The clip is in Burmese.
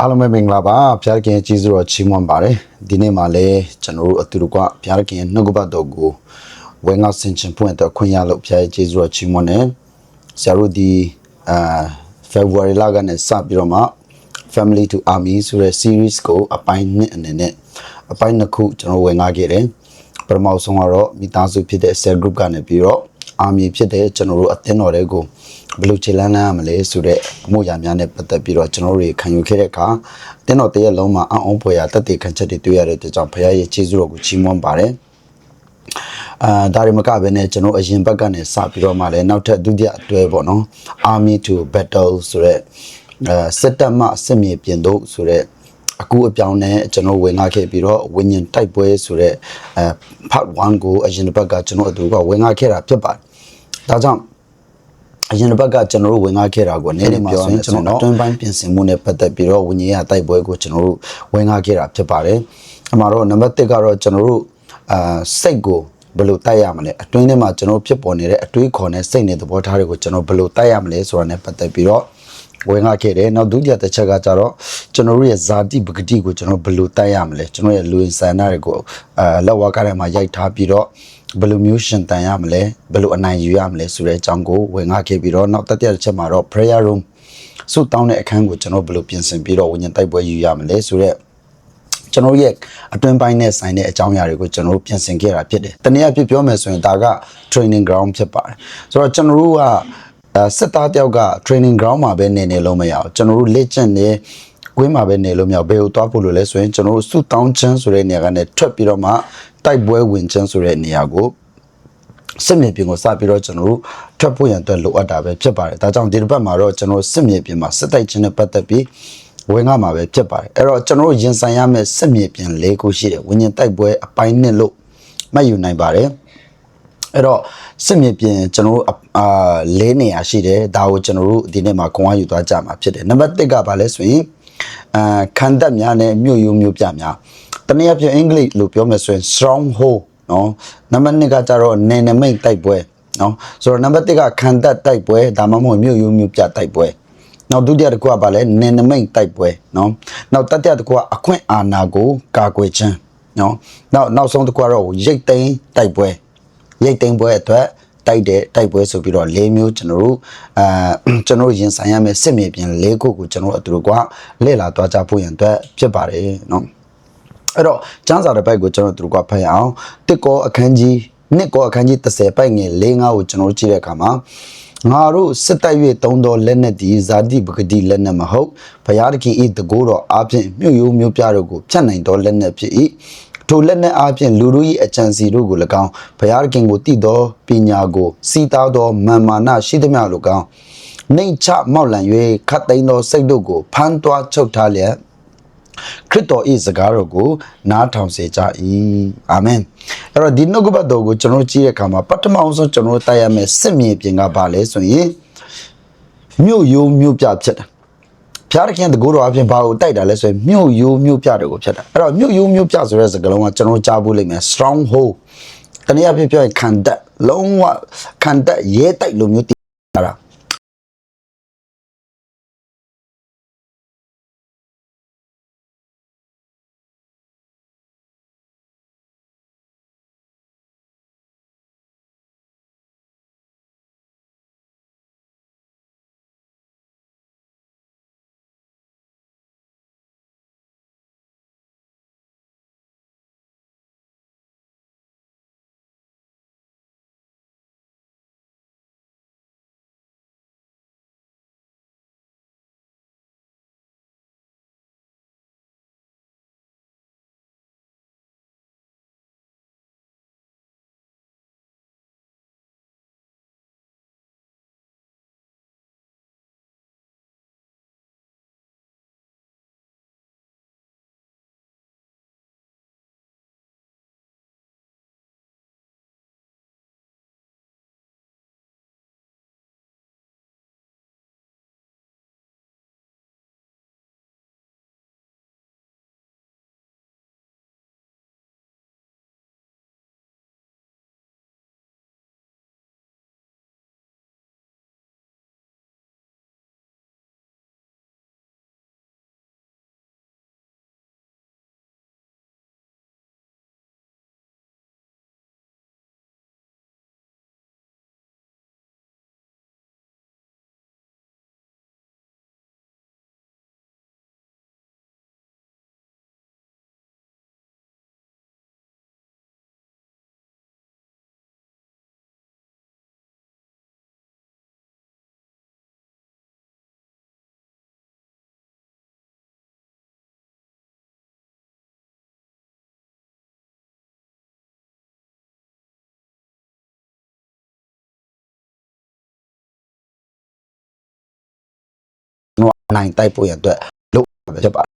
အားလုံးပဲမင်္ဂလာပါဖျားခင်ကြီးစုတော်ချီးမွမ်းပါတယ်ဒီနေ့မှာလည်းကျွန်တော်တို့အတူတကွဖျားခင်နှုတ်ကပတ်တော်ကိုဝဲငါဆင်ခြင်ဖွင့်တဲ့ခွင့်ရလို့ဖျားကြီးစုတော်ချီးမွမ်းတယ်ဆရာတို့ဒီFebruary လကနေစပြီးတော့မှ Family to Army ဆိုတဲ့ series ကိုအပိုင်း2အနေနဲ့အပိုင်း2ခုကျွန်တော်ဝဲငါခဲ့တယ်ပထမဆုံးကတော့မိသားစုဖြစ်တဲ့ cell group ကနေပြီးတော့ Army ဖြစ်တဲ့ကျွန်တော်တို့အသင်းတော်တွေကိုဘယ်လိုခြေလှမ်းမလဲဆိုတဲ့အမှုရာများနဲ့ပတ်သက်ပြီးတော့ကျွန်တော်တို့ခံယူခဲ့တဲ့အခါတင်းတော်တရက်လုံးမှာအံ့ဩဖွယ်ရာတသက်ခံချက်တွေတွေ့ရတဲ့အတွက်ကြောင့်ဘုရားရဲ့ကျေးဇူးတော်ကိုချီးမွမ်းပါတယ်ဒါရမကပဲနဲ့ကျွန်တော်အရင်ဘက်ကနေစပြီးတော့မှလည်းနောက်ထပ်ဒုတိယအတွဲပေါ့နော် Army to Battle ဆိုတဲ့စစ်တပ်မှစစ်မြေပြင်တို့ဆိုတဲ့အခုအပြောင်းနဲ့ကျွန်တော်ဝင်လာခဲ့ပြီးတော့ဝิญဉ်တိုက်ပွဲဆိုတဲ့part 1ကိုအရင်ဘက်ကကျွန်တော်အတူကဝင်လာခဲ့တာဖြစ်ပါတယ်ဒါကြောင့်အရင်ဘက်ကကျွန်တော်တို့ဝင်လာခဲ့တာကိုနေ့နေ့မှာဆိုရင်ကျွန်တော်တွင်းပိုင်းပြင်ဆင်မှုနဲ့ပတ်သက်ပြီးတော့ဝิญဉ်ရတိုက်ပွဲကိုကျွန်တော်တို့ဝင်လာခဲ့တာဖြစ်ပါတယ်အမှာတော့နံပါတ်1ကတော့ကျွန်တော်တို့စိတ်ကိုဘယ်လိုတိုက်ရမလဲအတွင်းထဲမှာကျွန်တော်ဖြစ်ပေါ်နေတဲ့အတွေးခေါ်နဲ့စိတ်နဲ့သဘောထားတွေကိုကျွန်တော်ဘယ်လိုတိုက်ရမလဲဆိုတာနဲ့ပတ်သက်ပြီးတော့ဝင်လာခဲ့တယ်နောက်ဒုတိယတစ်ချက်ကကြတော့ကျွန်တော်တို့ရဲ့ဇာတိပဂတိကိုကျွန်တော်ဘယ်လိုတိုက်ရမလဲကျွန်တော်ရဲ့လူဝင်ဆန္ဒတွေကိုလက်ဝါးကားထဲမှာရိုက်ထားပြီးတော့ဘယ်လိုမျိုးရှင်တန်ရမလဲဘယ်လိုအနိုင်ယူရမလဲဆိုတဲ့အကြောင်းကိုဝင်ငါခဲ့ပြီးတော့နောက်တတိယတစ်ချက်မှာတော့ prayer room ဆုတောင်းတဲ့အခန်းကိုကျွန်တော်ဘယ်လိုပြင်ဆင်ပြီးတော့ဝိညာဉ်တိုက်ပွဲယူရမလဲဆိုတဲ့ကျွန်တော်ရဲ့အတွင်းပိုင်းနဲ့ဆိုင်တဲ့အကြောင်းအရာတွေကိုကျွန်တော်တို့ပြင်ဆင်ခဲ့တာဖြစ်တယ်။တနည်းအားဖြင့်ပြောမယ်ဆိုရင်ဒါက training ground ဖြစ်ပါတယ်။ဆိုတော့ကျွန်တော်တို့ကစစ်သားတယောက်က training ground မှာပဲနေလို့မရအောင်ကျွန်တော်တို့လေ့ကျင့်နေကွင်းမှာပဲနေလို့မရဘယ်ကိုသွားဖို့လို့လဲဆိုရင်ကျွန်တော်တို့ဆုတောင်းခြင်းဆိုတဲ့နေရာကနေထွက်ပြီးတော့မှတိုက်ပွဲဝင်ခြင်းဆိုတဲ့နေရာကိုစစ်မြေပြင်ကိုစပြီးတော့ကျွန်တော်တို့ထွက်ဖို့ရန်အတွက်လိုအပ်တာပဲဖြစ်ပါတယ်ဒါကြောင့်ဒီတစ်ပတ်မှာတော့ကျွန်တော်စစ်မြေပြင်မှာစစ်တိုက်ခြင်းနဲ့ပတ်သက်ပြီးဝင်ငါမှာပဲဖြစ်ပါတယ်အဲ့တော့ကျွန်တော်တို့ရင်ဆိုင်ရမယ့်စစ်မြေပြင်၄ခုရှိတယ်ဝิญဉ်တိုက်ပွဲအပိုင်း1လို့မှတ်ယူနိုင်ပါတယ်အဲ့တော့စစ်မြေပြင်ကျွန်တော်တို့၄နေရာရှိတယ်ဒါကိုကျွန်တော်တို့ဒီနေ့မှာခွန်အားယူသွားကြမှာဖြစ်တယ်နံပါတ်1ကဘာလဲဆိုရင်ခံတပ်များနဲ့မြို့ရိုးမြို့ပြများတနည်းအားဖြင့်အင်္ဂလိပ်လို့ပြောမယ်ဆိုရင် stronghold နော်နံပါတ်2ကကြတော့နယ်နမိတ်တိုက်ပွဲနော်ဆိုတော့နံပါတ်1ကခံတပ်တိုက်ပွဲဒါမှမဟုတ်မြို့ရိုးမြို့ပြတိုက်ပွဲနောက်ဒုတိယတစ်ခုကဘာလဲနယ်နမိတ်တိုက်ပွဲနော်နောက်တတိယတစ်ခုကအခွင့်အာဏာကိုကာကွယ်ခြင်းနော်နောက်ဆုံးတစ်ခုကတော့ရိတ်သိမ်းတိုက်ပွဲရိတ်သိမ်းပွဲအတွက်တိုက်ပွဲဆိုပြီးတော့၄မျိုးကျွန်တော်တို့ရင်ဆိုင်ရမယ့်စစ်မြေပြင်၄ခုကိုကျွန်တော်တို့အတူတူကလေ့လာသွားကြဖို့ရန်အတွက်ဖြစ်ပါတယ်နော်အဲ့တော့ကျမ်းစာတစ်ပိုက်ကိုကျွန်တော်တို့ကဖတ်ရအောင်တစ်ကောအခန်းကြီး30ပိုက်ငယ်၄-5ကိုကျွန်တော်တို့ကြည့်တဲ့အခါမှာငါတို့စစ်တိုက်၍သုံးသောလက်နက်သည်ဇာတိပဂတိလက်နက်မဟုတ်ဘုရားသခင်၏တကိုးတော်အားဖြင့်မြို့ရိုးမြို့ပြတို့ကိုဖြတ်နိုင်သောလက်နက်ဖြစ်၏ထိုလက်နက်အားဖြင့်လူတို့၏အကြံစီတို့ကို၎င်းဘုရားသခင်ကိုတည်သောပညာကိုစီးသားသောမာန်မာနရှိသမျှလိုကောင်နှိမ်ချမောက်လံ၍ခတ်သိမ်းသောစိတ်တို့ကိုဖမ်းတွားချုပ်ထားလျက်ခရစ်တော်၏စကားတော်ကိုနားထောင်စေကြ၏အာမင်အဲ့တော့ဒီနှုတ်ကပတ်တော်ကိုကျွန်တော်ကြည့်တဲ့အခါမှာပထမအောင်ဆုံးကျွန်တော်တိုက်ရမယ့်စစ်မြေပြင်ကဘာလဲဆိုရင်မြို့ရိုးမြို့ပြဖြစ်တာဖျားသခင်တကူတော်အပြင်ဘာကိုတိုက်တာလဲဆိုရင်မြို့ရိုးမြို့ပြတွေကိုဖြစ်တာအဲ့တော့မြို့ရိုးမြို့ပြဆိုတဲ့စကားလုံးကကျွန်တော်ကြားဖို့လိမ့်မယ် stronghold တနည်းအားဖြင့်ပြောရင်ခံတပ်လုံးဝခံတပ်ရဲတိုက်လိုမျိုးတည်တာ နိုင်တိုက်ဖို့ရအတွက်လုပ်ပဲဖြစ်ပါတယ်